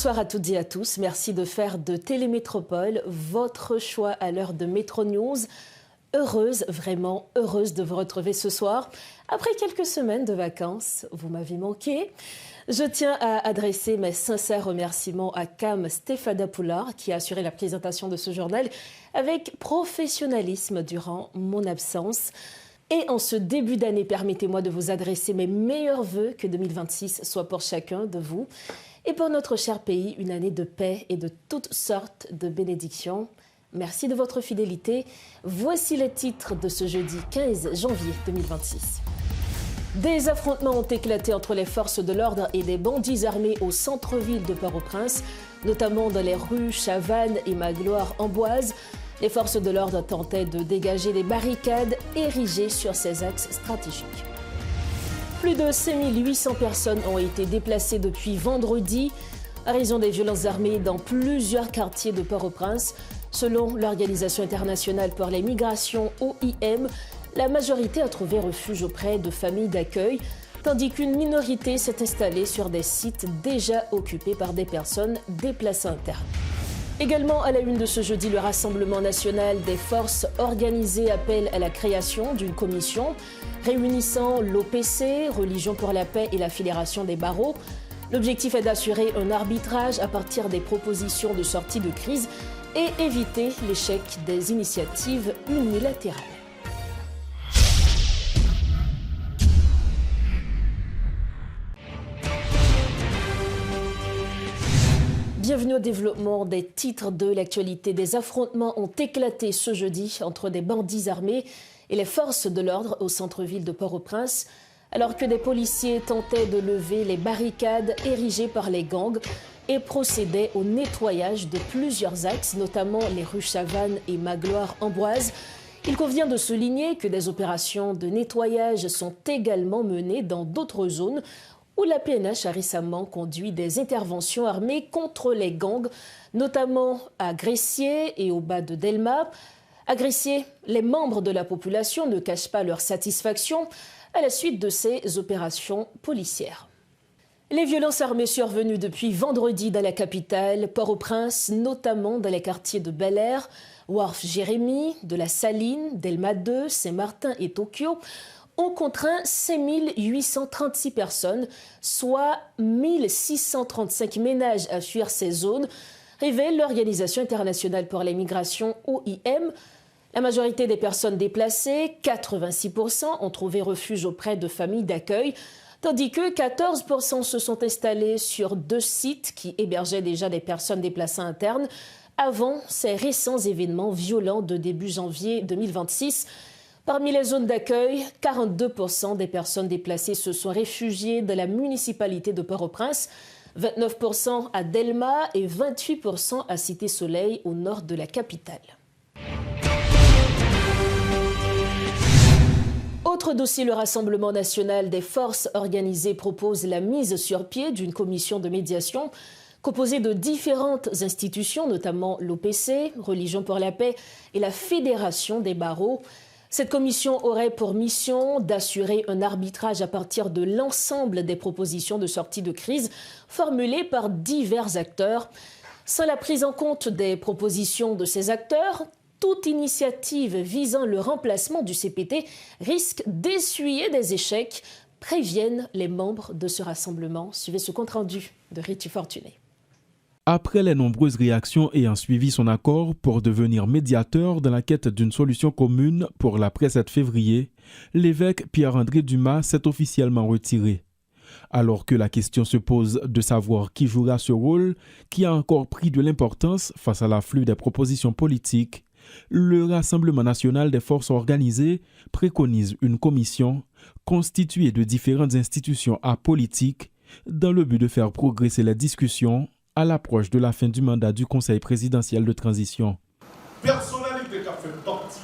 Bonsoir à toutes et à tous. Merci de faire de Télémétropole votre choix à l'heure de Métro News. Heureuse, vraiment heureuse de vous retrouver ce soir. Après quelques semaines de vacances, vous m'avez manqué. Je tiens à adresser mes sincères remerciements à Cam Stefanopoulou qui a assuré la présentation de ce journal avec professionnalisme durant mon absence. Et en ce début d'année, permettez-moi de vous adresser mes meilleurs vœux que 2026 soit pour chacun de vous et pour notre cher pays une année de paix et de toutes sortes de bénédictions. Merci de votre fidélité. Voici les titres de ce jeudi 15 janvier 2026. Des affrontements ont éclaté entre les forces de l'ordre et des bandits armés au centre-ville de Port-au-Prince, notamment dans les rues Chavannes et Magloire-Amboise. Les forces de l'ordre tentaient de dégager des barricades érigées sur ces axes stratégiques. Plus de 5800 personnes ont été déplacées depuis vendredi à raison des violences armées dans plusieurs quartiers de Port-au-Prince. Selon l'Organisation internationale pour les migrations, OIM, la majorité a trouvé refuge auprès de familles d'accueil, tandis qu'une minorité s'est installée sur des sites déjà occupés par des personnes déplacées internes. Également à la une de ce jeudi, le Rassemblement national des forces organisées appelle à la création d'une commission réunissant l'OPC, Religion pour la paix et la Fédération des barreaux. L'objectif est d'assurer un arbitrage à partir des propositions de sortie de crise et éviter l'échec des initiatives unilatérales. Bienvenue au développement des titres de l'actualité. Des affrontements ont éclaté ce jeudi entre des bandits armés et les forces de l'ordre au centre-ville de Port-au-Prince, alors que des policiers tentaient de lever les barricades érigées par les gangs et procédaient au nettoyage de plusieurs axes, notamment les rues Chavannes et Magloire-Amboise. Il convient de souligner que des opérations de nettoyage sont également menées dans d'autres zones où la PNH a récemment conduit des interventions armées contre les gangs, notamment à Gressier et au bas de Delma. À Gressier, les membres de la population ne cachent pas leur satisfaction à la suite de ces opérations policières. Les violences armées survenues depuis vendredi dans la capitale, Port-au-Prince, notamment dans les quartiers de Bel-Air, Wharf-Jérémie, de la Saline, Delma 2, Saint-Martin et Tokyo, ont contraint 5836 personnes, soit 1635 ménages à fuir ces zones, révèle l'Organisation internationale pour les migrations, OIM. La majorité des personnes déplacées, 86%, ont trouvé refuge auprès de familles d'accueil, tandis que 14% se sont installés sur 2 sites qui hébergeaient déjà des personnes déplacées internes avant ces récents événements violents de début janvier 2026. Parmi les zones d'accueil, 42% des personnes déplacées se sont réfugiées dans la municipalité de Port-au-Prince, 29% à Delma et 28% à Cité-Soleil au nord de la capitale. Autre dossier, le Rassemblement national des forces organisées propose la mise sur pied d'une commission de médiation composée de différentes institutions, notamment l'OPC, Religion pour la paix et la Fédération des barreaux. Cette commission aurait pour mission d'assurer un arbitrage à partir de l'ensemble des propositions de sortie de crise formulées par divers acteurs. Sans la prise en compte des propositions de ces acteurs, toute initiative visant le remplacement du CPT risque d'essuyer des échecs, préviennent les membres de ce rassemblement. Suivez ce compte-rendu de Richie Fortuné. Après les nombreuses réactions ayant suivi son accord pour devenir médiateur dans la quête d'une solution commune pour l'après-7 février, l'évêque Pierre-André Dumas s'est officiellement retiré. Alors que la question se pose de savoir qui jouera ce rôle, qui a encore pris de l'importance face à l'afflux des propositions politiques, le Rassemblement national des forces organisées préconise une commission constituée de différentes institutions apolitiques dans le but de faire progresser les discussions à l'approche de la fin du mandat du Conseil présidentiel de transition. Personnalité qui a fait partie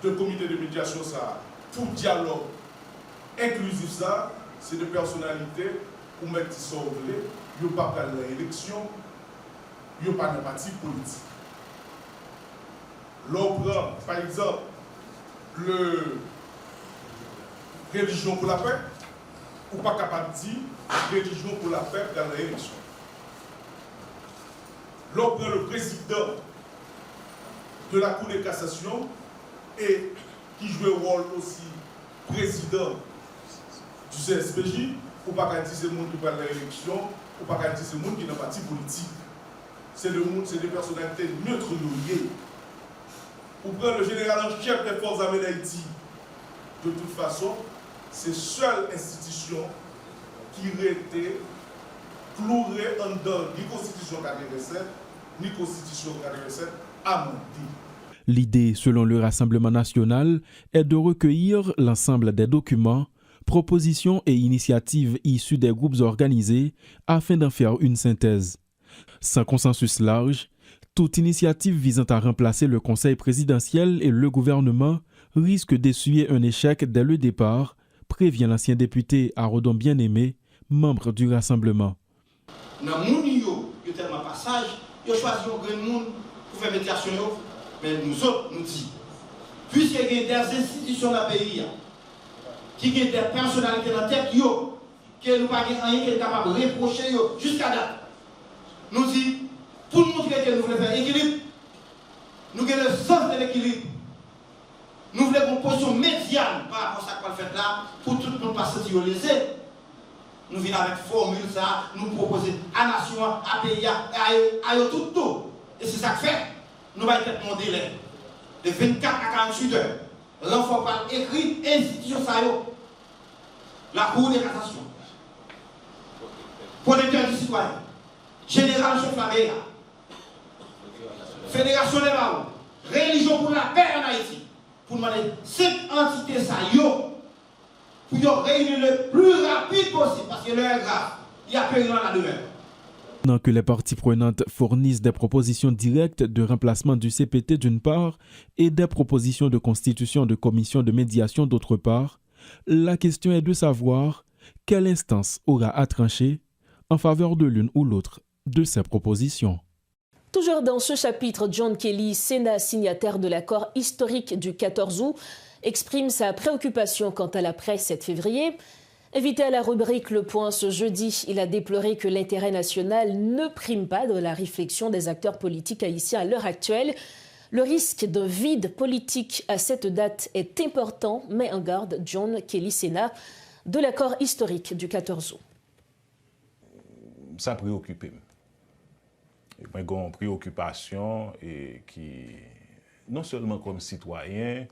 du comité de médiation, ça, tout dialogue inclusif, ça, c'est des personnalités qui mettent ça au blé, ils n'ont pas de l'élection, ils n'ont pas de parti politique. L'on prend, par exemple, le religion pour la paix, ou pas capable de dire religion pour la paix dans l'élection. l'on prend le président de la Cour de cassation et qui joue le rôle aussi président du CSPJ, pour pas dire c'est le monde qui prend l'élection, pour pas dire c'est le monde qui est dans le parti politique. C'est le monde, c'est des personnalités neutres liées. Pour prendre le général en chef des forces armées d'Haïti, de toute façon, c'est seule institution qui aurait été clouée en dedans ni Constitution 87, ni Constitution 87 amendée. L'idée, selon le Rassemblement national, est de recueillir l'ensemble des documents, propositions et initiatives issues des groupes organisés afin d'en faire une synthèse. Sans consensus large, toute initiative visant à remplacer le Conseil présidentiel et le gouvernement risque d'essuyer un échec dès le départ, prévient l'ancien député Arodon Bien-Aimé, membre du Rassemblement. Dans le monde, il y a tellement de passages, il y a choisi un grand monde pour faire médiation, mais nous autres, nous disons, puisqu'il y a des institutions dans le pays, qui ont des personnalités dans la tête, que nous n'avons pas rien qui est capable de reprocher jusqu'à date. Nous disons, pour nous montrer que nous voulons faire équilibre, nous avons le sens de l'équilibre. Nous voulons une position médiane par rapport à ce qu'on fait là, pour tout le monde pas se sentir lésé. Nous venons avec formule ça, nous proposons à la nation, à pays, à tout. Et c'est ça que fait. Nous allons être mon délai de 24 à 48 heures. L'enfant par écrit, institution ça la Cour de cassation, protecteur du citoyen, général chef la BEA, Fédération des Barreaux, Religion pour la paix en Haïti, pour demander cette entité ça pour réunir le plus rapide possible, parce que l'heure est grave, il y a péril dans la demeure. Pendant que les parties prenantes fournissent des propositions directes de remplacement du CPT d'une part et des propositions de constitution de commissions de médiation d'autre part, la question est de savoir quelle instance aura à trancher en faveur de l'une ou l'autre de ces propositions. Toujours dans ce chapitre, John Kelly, Sénat signataire de l'accord historique du 14 août, exprime sa préoccupation quant à l'après 7 février. Invité à la rubrique Le Point ce jeudi, il a déploré que l'intérêt national ne prime pas de la réflexion des acteurs politiques haïtiens à l'heure actuelle. Le risque d'un vide politique à cette date est important, met en garde John Kelly Sénat de l'accord historique du 14 août. Ça préoccupe. J'ai une préoccupation et qui, non seulement comme citoyen,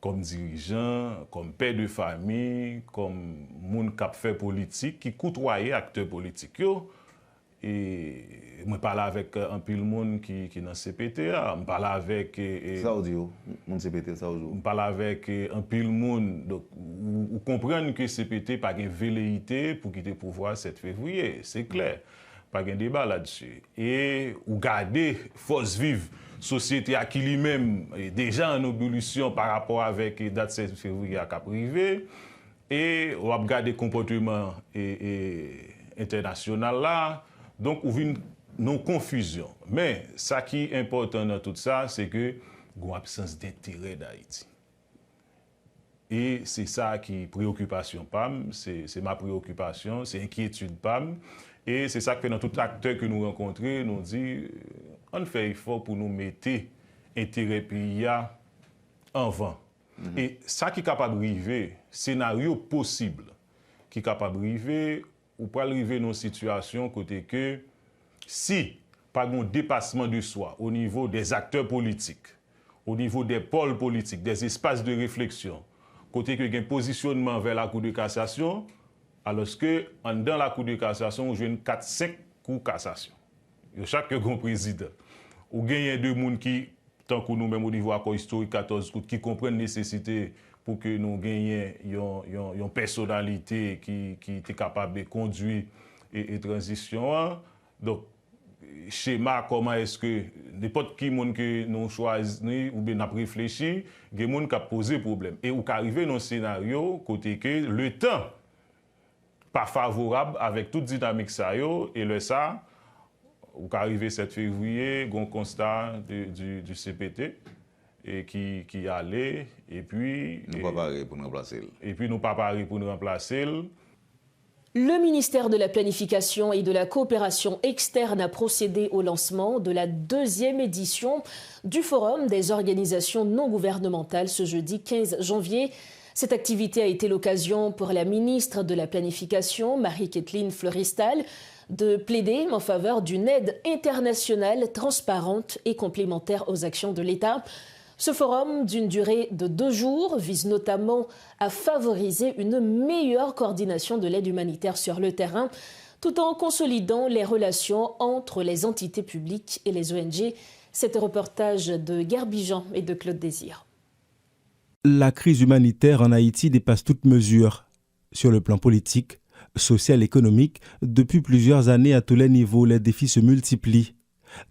comme dirigeant, comme père de famille, comme monde qui fait politique, qui côtoie acteurs politiques. Et je parle avec un peu de monde qui est dans le CPT. Je parle avec. Ça audio, mon CPT, ça audio. Je parle avec un peu de monde. Donc, vous comprenez que le CPT n'a pas de velléité pour quitter le pouvoir le 7 février. C'est clair. Pas de débat là-dessus. Et vous gardez force vive. Société qui lui-même est déjà en ébullition par rapport avec la date 7 février à Cap-Rivé. Et on va regarder le comportement international là. Donc, on vit une confusion. Mais ce qui est important dans tout ça, c'est que il y a une absence d'intérêt d'Haïti. Et c'est ça qui est préoccupation PAM, c'est ma préoccupation, c'est inquiétude PAM. Et c'est ça que fait dans tout acteur que nous rencontrons, nous dit, on fait effort pour nous mettre intérêt pays en vent. Et ça qui est capable d'arriver, scénario possible, qui est capable d'arriver, ou pas arriver dans une situation côté que si pas un dépassement de soi au niveau des acteurs politiques, au niveau des pôles politiques, des espaces de réflexion, côté que il y a un positionnement vers la Cour de cassation, alors que dans la Cour de cassation, on joue 4-5 cours de cassation. Il y a chaque président. Ou gagne deux personnes qui, tant que nous-mêmes au niveau accord historique 14 qui comprennent la nécessité pour que nous gagnions une personnalité qui est capable de conduire et transition. Donc, schéma, comment est-ce que n'importe qui que nous choisissons ou bien nous réfléchi, il y a des gens qui posé problème. Et où arriver dans un scénario côté que le temps pas favorable avec toute dynamique ça et le ça, où arrivé 7 février, il y a un constat du CPT. Et qui allait, et puis... Nous pas parés pour nous remplacer. Et puis nous pas parés pour nous remplacer. Le ministère de la Planification et de la Coopération externe a procédé au lancement de la 2e édition du Forum des organisations non gouvernementales ce jeudi 15 janvier. Cette activité a été l'occasion pour la ministre de la Planification, Marie-Kathleen Floristal, de plaider en faveur d'une aide internationale transparente et complémentaire aux actions de l'État. Ce forum, d'une durée de 2 jours, vise notamment à favoriser une meilleure coordination de l'aide humanitaire sur le terrain, tout en consolidant les relations entre les entités publiques et les ONG. C'est un reportage de Gerbijan et de Claude Désir. La crise humanitaire en Haïti dépasse toute mesure. Sur le plan politique, social, économique, depuis plusieurs années à tous les niveaux, les défis se multiplient.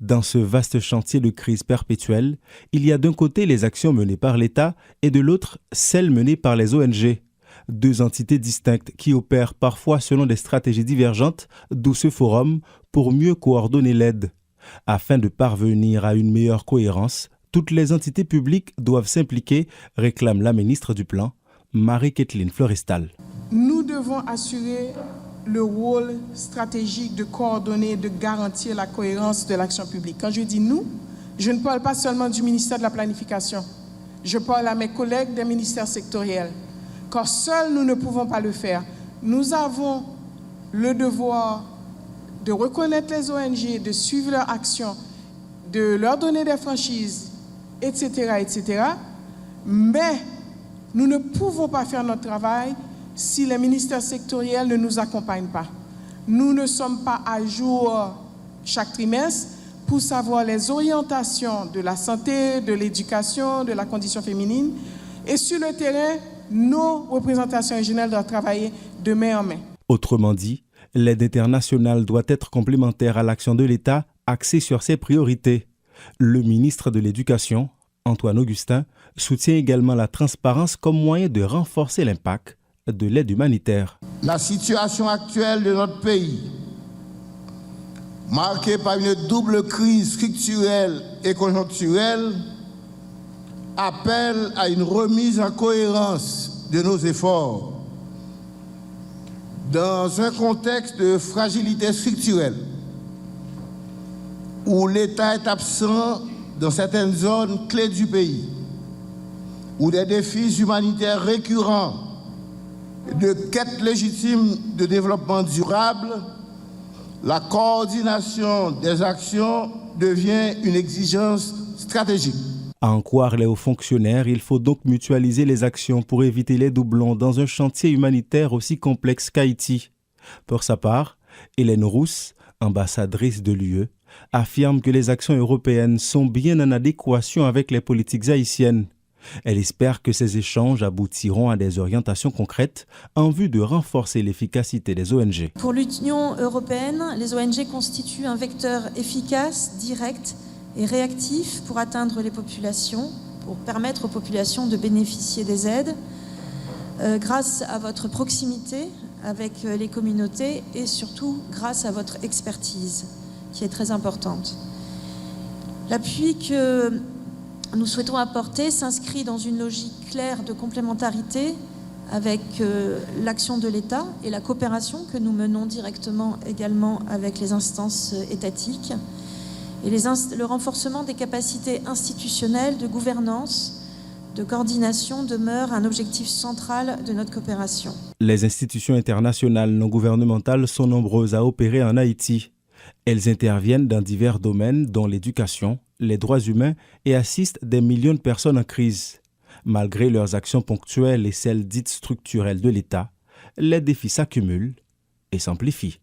Dans ce vaste chantier de crise perpétuelle, il y a d'un côté les actions menées par l'État et de l'autre celles menées par les ONG. 2 entités distinctes qui opèrent parfois selon des stratégies divergentes, d'où ce forum pour mieux coordonner l'aide. Afin de parvenir à une meilleure cohérence, toutes les entités publiques doivent s'impliquer, réclame la ministre du Plan, Marie-Kathleen Floristal. Nous devons assurer le rôle stratégique de coordonner, de garantir la cohérence de l'action publique. Quand je dis nous, je ne parle pas seulement du ministère de la Planification. Je parle à mes collègues des ministères sectoriels. Car seuls nous ne pouvons pas le faire. Nous avons le devoir de reconnaître les ONG, de suivre leur action, de leur donner des franchises, etc., etc. Mais nous ne pouvons pas faire notre travail si les ministères sectoriels ne nous accompagnent pas. Nous ne sommes pas à jour chaque trimestre pour savoir les orientations de la santé, de l'éducation, de la condition féminine. Et sur le terrain, nos représentations régionales doivent travailler de main en main. Autrement dit, l'aide internationale doit être complémentaire à l'action de l'État axée sur ses priorités. Le ministre de l'Éducation, Antoine Augustin, soutient également la transparence comme moyen de renforcer l'impact de l'aide humanitaire. La situation actuelle de notre pays, marquée par une double crise structurelle et conjoncturelle, appelle à une remise en cohérence de nos efforts. Dans un contexte de fragilité structurelle, où l'État est absent dans certaines zones clés du pays, où des défis humanitaires récurrents de quête légitime de développement durable, la coordination des actions devient une exigence stratégique. À en croire les hauts fonctionnaires, il faut donc mutualiser les actions pour éviter les doublons dans un chantier humanitaire aussi complexe qu'Haïti. Pour sa part, Hélène Rousse, ambassadrice de l'UE, affirme que les actions européennes sont bien en adéquation avec les politiques haïtiennes. Elle espère que ces échanges aboutiront à des orientations concrètes en vue de renforcer l'efficacité des ONG. Pour l'Union européenne, les ONG constituent un vecteur efficace, direct et réactif pour atteindre les populations, pour permettre aux populations de bénéficier des aides grâce à votre proximité avec les communautés et surtout grâce à votre expertise qui est très importante. L'appui que nous souhaitons apporter s'inscrit dans une logique claire de complémentarité avec l'action de l'État et la coopération que nous menons directement également avec les instances étatiques. Et le renforcement des capacités institutionnelles de gouvernance, de coordination demeure un objectif central de notre coopération. Les institutions internationales non gouvernementales sont nombreuses à opérer en Haïti. Elles interviennent dans divers domaines dont l'éducation, les droits humains et assistent des millions de personnes en crise. Malgré leurs actions ponctuelles et celles dites structurelles de l'État, les défis s'accumulent et s'amplifient.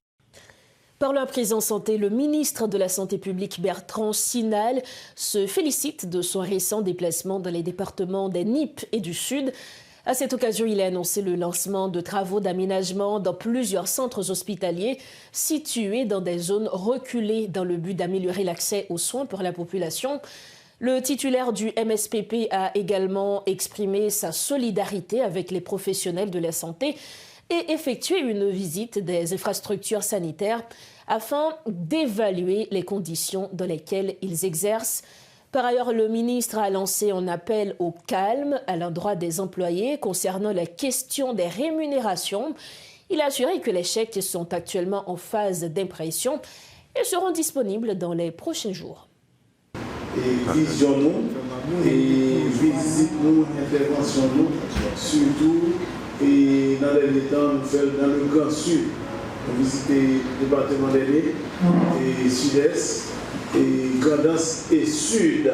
Parlant à présent santé, le ministre de la Santé publique Bertrand Sinal se félicite de son récent déplacement dans les départements des Nippes et du Sud. À cette occasion, il a annoncé le lancement de travaux d'aménagement dans plusieurs centres hospitaliers situés dans des zones reculées dans le but d'améliorer l'accès aux soins pour la population. Le titulaire du MSPP a également exprimé sa solidarité avec les professionnels de la santé et effectué une visite des infrastructures sanitaires afin d'évaluer les conditions dans lesquelles ils exercent. Par ailleurs, le ministre a lancé un appel au calme à l'endroit des employés concernant la question des rémunérations. Il a assuré que les chèques sont actuellement en phase d'impression et seront disponibles dans les prochains jours. Et vision nous, et visite nous, intervention nous, surtout, et dans les temps, nous faisons dans le Grand Sud, nous visitons le département d'Aîné, et Sud-Est, et Grandance et Sud.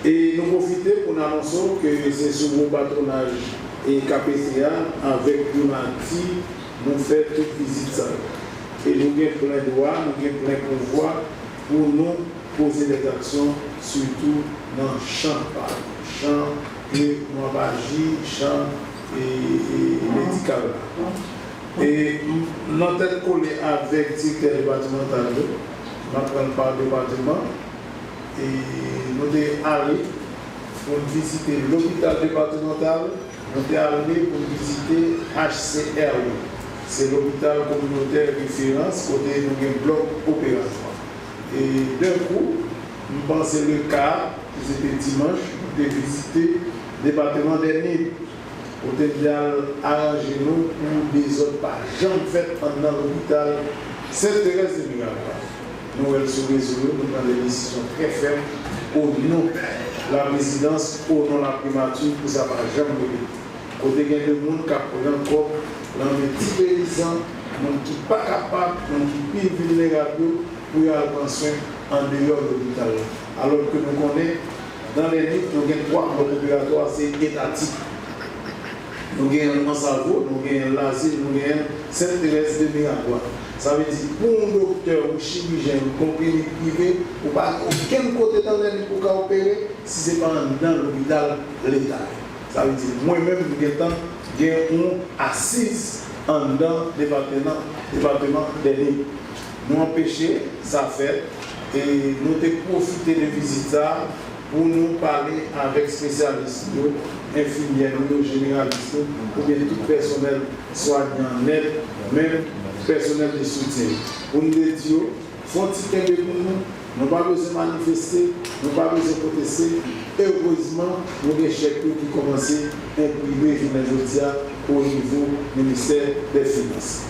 Et nous profitons pour nous annoncer que c'est sous mon patronage et KPCA, avec Donati, nous faisons toute visite. Et nous avons plein de droits, nous avons plein de pouvoir pour nous poser des actions, surtout dans le champ et Mouabaji, champ et médical. Et notre tête collée avec le directeur départemental, nous apprenons par département, et nous sommes allés pour visiter l'hôpital départemental, nous sommes allés pour visiter HCR. C'est l'hôpital communautaire référence, côté nous avons un bloc opératoire. Et d'un coup, nous pensons le cas, c'était dimanche, nous avons visité le département d'Aîné. Nous avons arrangé nous pour des autres pas. Jamais fait dans l'hôpital Sainte-Thérèse de Mirabel. Nous sommes résolus, nous prenons des décisions très fermes au nom de la présidence, au nom de la primature, pour ça ne va jamais brûler. Côté il y a des gens qui apprennent encore dans les petits paysans, qui ne sont pas capables, qui sont vulnérables pour y aller prendre soin en dehors de l'hôpital. Alors que nous connaissons, dans les livres, nous avons 3 modes opératoires, c'est étatique. Nous avons un Salvo, nous avons l'asile, nous avons Sainte-Thérèse de Mirabel. Ça veut dire pour un docteur ou chirurgien ou compagnie privée, ou pas aucun côté dans les livres pour opérer si ce n'est pas dans l'hôpital l'État. Ça veut dire moi-même, j'ai une assise en dans le département d'Aîné. Nous empêcher ça fait et nous avons profité de visites pour nous parler avec spécialistes, infirmières, généralistes, ou bien tout personnel soignant, net, même personnel de soutien. Pour nous dire, faut-il pour nous n'avons pas besoin de manifester, nous n'avons pas besoin de protester. Heureusement, nous avons des chèques qui commencent à imprimer au niveau du ministère des Finances.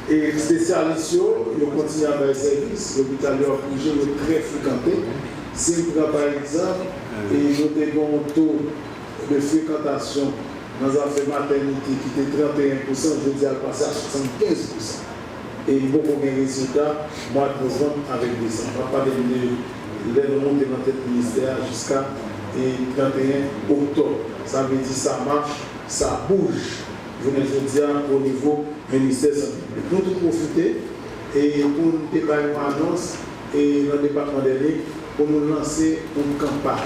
Et les spécialistes, ils continuent à faire le service, l'hôpital de Bougé est très fréquenté. Si nous prenons par exemple, et nous avons un taux de fréquentation dans la maternité qui était 31%, je dis à passer à 75%. Et beaucoup de résultats, mois de novembre avec décembre. On va pas les monter dans le ministère jusqu'à 31 octobre. Ça veut dire ça marche, ça bouge. Je veux dire au niveau ministère de la Santé. Nous tout profiter et pour nous déballer une annonce et dans le département d'Aîné pour nous lancer une campagne.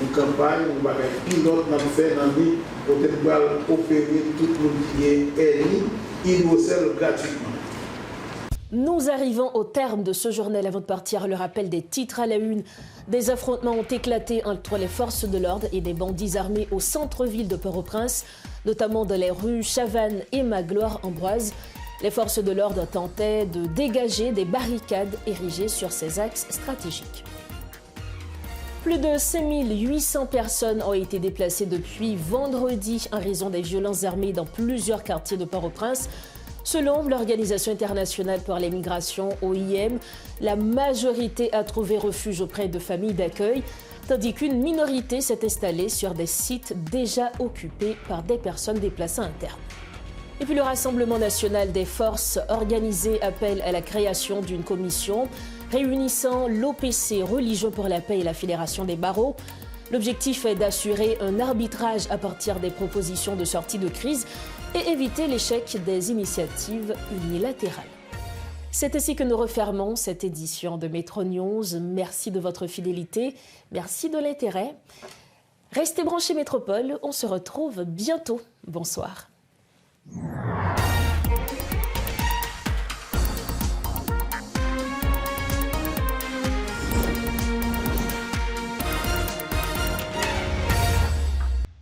Une campagne, on va faire pilote, on va faire dans le pour pouvoir opérer tout le monde qui est aidé, innocent gratuitement. Nous arrivons au terme de ce journal. Avant de partir, le rappel des titres à la une. Des affrontements ont éclaté entre les forces de l'ordre et des bandits armés au centre-ville de Port-au-Prince, notamment dans les rues Chavannes et Magloire-Ambroise. Les forces de l'ordre tentaient de dégager des barricades érigées sur ces axes stratégiques. Plus de 5800 personnes ont été déplacées depuis vendredi en raison des violences armées dans plusieurs quartiers de Port-au-Prince. Selon l'Organisation internationale pour les migrations, OIM, la majorité a trouvé refuge auprès de familles d'accueil, tandis qu'une minorité s'est installée sur des sites déjà occupés par des personnes déplacées internes. Et puis le Rassemblement national des forces organisées appelle à la création d'une commission réunissant l'OPC, Religion pour la paix et la Fédération des barreaux. L'objectif est d'assurer un arbitrage à partir des propositions de sortie de crise et éviter l'échec des initiatives unilatérales. C'est ainsi que nous refermons cette édition de Métro News. Merci de votre fidélité, merci de l'intérêt. Restez branchés Métropole, on se retrouve bientôt. Bonsoir.